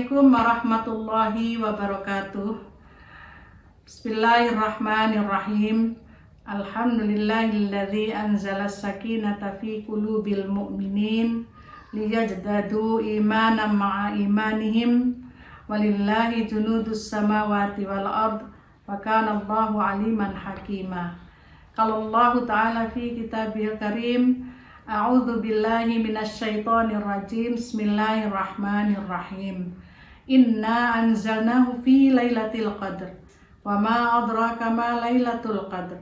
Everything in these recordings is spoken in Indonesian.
Assalamualaikum warahmatullahi wabarakatuh. Bismillahirrahmanirrahim. Alhamdulillahilladzi anzala sakinata fi qulubil mu'minin liyajdadu imanan ma'a imanihim walillahi junudus samawati wal ard wa kana Allahu aliman hakima. Qala Allah ta'ala fi kitabihil karim, a'udzu billahi minasyaitonir rajim. Bismillahirrahmanirrahim. Inna anzalnahu fi lailatul qadr. Wa ma adraka ma lailatul qadr.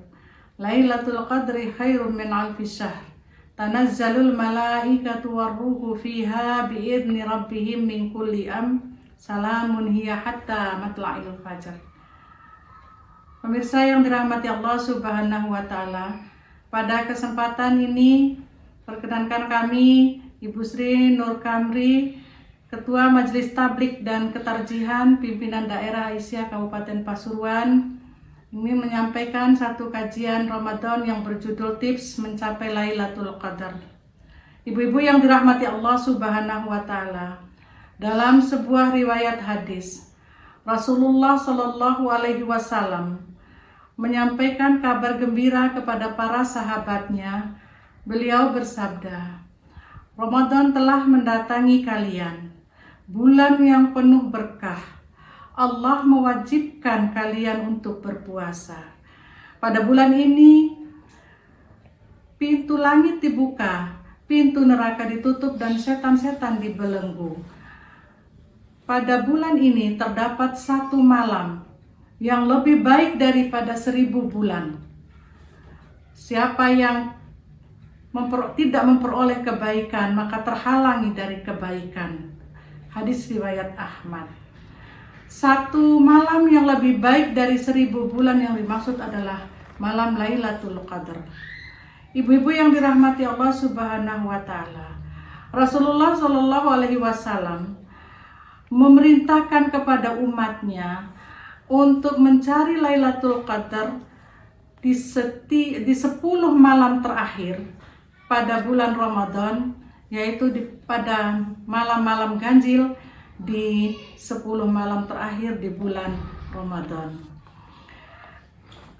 Lailatul qadri khairum min alfi syahr. Tanazzalul malaikatu warruhu fiha biidzni rabbihim min kulli Salamun hiya hatta matla'il fajar. Pemirsa yang dirahmati Allah Subhanahu wa taala, pada kesempatan ini perkenankan kami Ibu Sri Nur Kamri, Ketua Majelis Tablik dan Ketarjihan Pimpinan Daerah Aisyah Kabupaten Pasuruan, ingin menyampaikan satu kajian Ramadan yang berjudul Tips Mencapai Lailatul Qadar. Ibu-ibu yang dirahmati Allah Subhanahu wa taala, dalam sebuah riwayat hadis, Rasulullah Shallallahu alaihi wasallam menyampaikan kabar gembira kepada para sahabatnya. Beliau bersabda, Ramadan telah mendatangi kalian, bulan yang penuh berkah. Allah mewajibkan kalian untuk berpuasa. Pada bulan ini, pintu langit dibuka, pintu neraka ditutup, dan setan-setan dibelenggu. Pada bulan ini terdapat satu malam yang lebih baik daripada 1000 bulan. Siapa yang tidak memperoleh kebaikan, maka terhalangi dari kebaikan. Hadis riwayat Ahmad. Satu malam yang lebih baik dari 1000 bulan yang dimaksud adalah malam Lailatul Qadar. Ibu-ibu yang dirahmati Allah Subhanahu wa taala, Rasulullah Shallallahu alaihi wasallam memerintahkan kepada umatnya untuk mencari Lailatul Qadar di 10 malam terakhir pada bulan Ramadan, yaitu pada malam-malam ganjil di 10 malam terakhir di bulan Ramadan.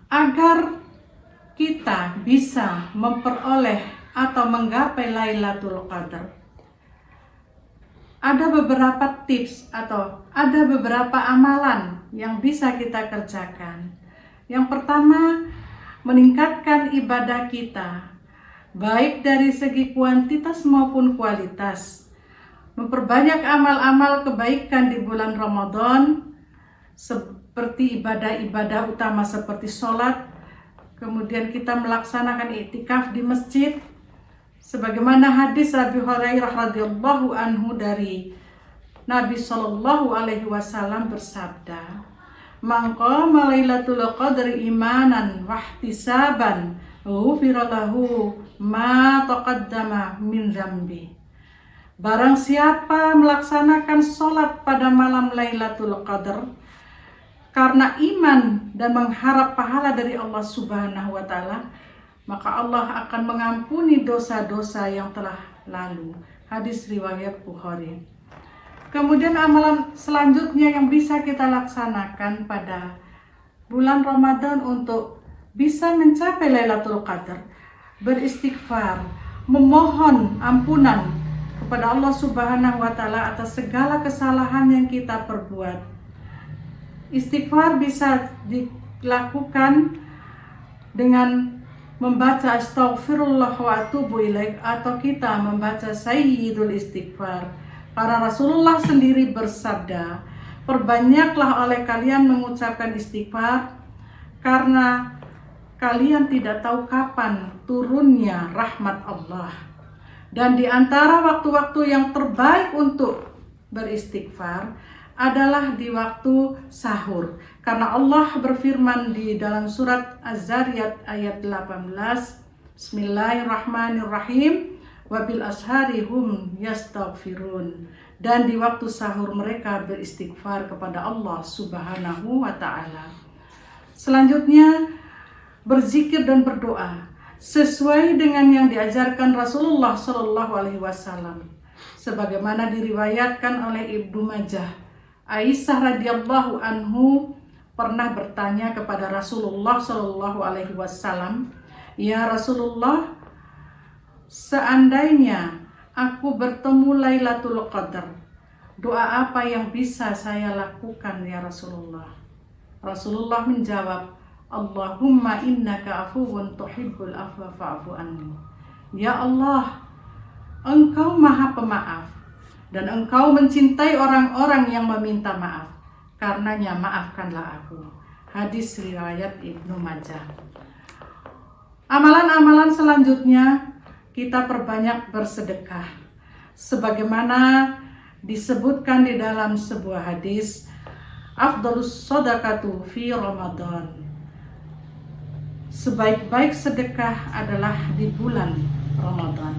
Agar kita bisa memperoleh atau menggapai Lailatul Qadar, ada beberapa tips atau ada beberapa amalan yang bisa kita kerjakan. Yang pertama, meningkatkan ibadah kita, baik dari segi kuantitas maupun kualitas. Memperbanyak amal-amal kebaikan di bulan Ramadan, seperti ibadah-ibadah utama seperti sholat, kemudian kita melaksanakan iktikaf di masjid, sebagaimana hadis Abi Hurairah radhiyallahu anhu dari Nabi Shallallahu alaihi wasallam bersabda, "Man qama lailatul qadri imanan wa ihtisaban, ghufira lahu ma taqaddama min dzambi." Barang siapa melaksanakan sholat pada malam Lailatul Qadar karena iman dan mengharap pahala dari Allah Subhanahu wa taala, maka Allah akan mengampuni dosa-dosa yang telah lalu. Hadis riwayat Bukhari. Kemudian amalan selanjutnya yang bisa kita laksanakan pada bulan Ramadan untuk bisa mencapai Lailatul Qadar, beristighfar, memohon ampunan kepada Allah Subhanahu wa taala atas segala kesalahan yang kita perbuat. Istighfar bisa dilakukan dengan membaca astaghfirullah wa atubu ilaih, atau kita membaca sayyidul istighfar. Para Rasulullah sendiri bersabda, perbanyaklah oleh kalian mengucapkan istighfar, karena kalian tidak tahu kapan turunnya rahmat Allah. Dan di antara waktu-waktu yang terbaik untuk beristighfar adalah di waktu sahur. Karena Allah berfirman di dalam surat Az-Zariyat ayat 18, Bismillahirrahmanirrahim, wabil ashari hum yastaghfirun. Dan di waktu sahur mereka beristighfar kepada Allah Subhanahu wa taala. Selanjutnya, berzikir dan berdoa sesuai dengan yang diajarkan Rasulullah Shallallahu alaihi wasallam, sebagaimana diriwayatkan oleh Ibnu Majah Aisyah radhiyallahu anhu pernah bertanya kepada Rasulullah Shallallahu alaihi wasallam, "Ya Rasulullah, seandainya aku bertemu Lailatul Qadar, doa apa yang bisa saya lakukan ya Rasulullah?" Rasulullah menjawab, "Allahumma innaka afuwun tuhibbul afwa fa'fu anni." Ya Allah, Engkau Maha Pemaaf dan Engkau mencintai orang-orang yang meminta maaf. Karenanya maafkanlah aku. Hadis riwayat Ibnu Majah. Amalan-amalan selanjutnya, kita perbanyak bersedekah. Sebagaimana disebutkan di dalam sebuah hadis, afdhalus shadaqatu fi Ramadan. Sebaik-baik sedekah adalah di bulan Ramadan.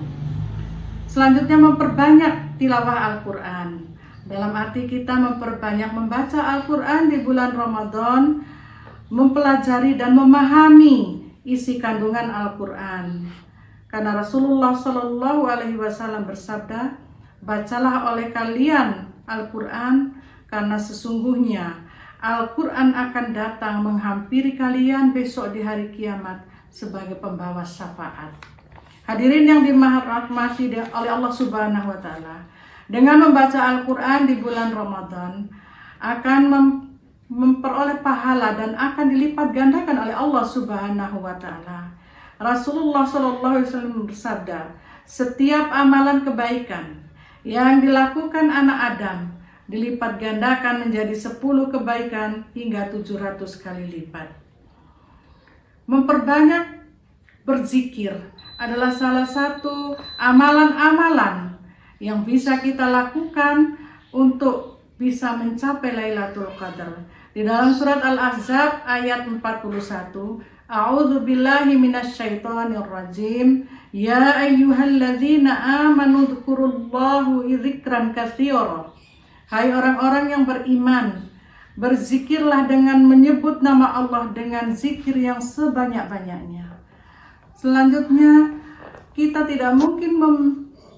Selanjutnya, memperbanyak tilawah Al-Quran. Dalam arti kita memperbanyak membaca Al-Quran di bulan Ramadan, mempelajari dan memahami isi kandungan Al-Quran. Karena Rasulullah Shallallahu alaihi wasallam bersabda, "Bacalah oleh kalian Al-Quran, karena sesungguhnya Al-Quran akan datang menghampiri kalian besok di hari kiamat sebagai pembawa syafaat." Hadirin yang dirahmati oleh Allah Subhanahu wa Ta'ala, dengan membaca Al-Quran di bulan Ramadan akan memperoleh pahala dan akan dilipat gandakan oleh Allah Subhanahu wa Ta'ala. Rasulullah Shallallahu alaihi wasallam bersabda, "Setiap amalan kebaikan yang dilakukan anak Adam dilipat gandakan menjadi 10 kebaikan hingga 700 kali lipat." Memperbanyak berzikir adalah salah satu amalan-amalan yang bisa kita lakukan untuk bisa mencapai Lailatul Qadar. Di dalam surat Al-Ahzab ayat 41, "A'udzu billahi minasyaitonir rajim. Ya ayyuhalladzina amanu dzkurullaha dzikran katsira." Hai orang-orang yang beriman, berzikirlah dengan menyebut nama Allah dengan zikir yang sebanyak-banyaknya. Selanjutnya, kita tidak mungkin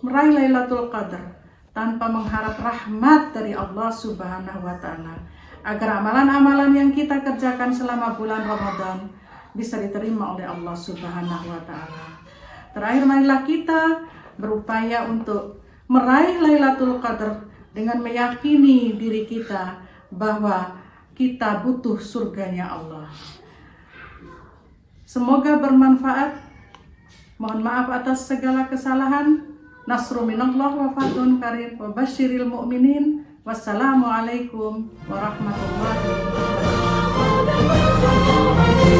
meraih Lailatul Qadar tanpa mengharap rahmat dari Allah Subhanahu wa Ta'ala, agar amalan-amalan yang kita kerjakan selama bulan Ramadan bisa diterima oleh Allah Subhanahu wa Ta'ala. Terakhir, marilah kita berupaya untuk meraih Lailatul Qadar dengan meyakini diri kita bahwa kita butuh surganya Allah. Semoga bermanfaat. Mohon maaf atas segala kesalahan. Nasru minallah wa fathun karim wa basyiril mu'minin. Wassalamualaikum warahmatullahi wabarakatuh.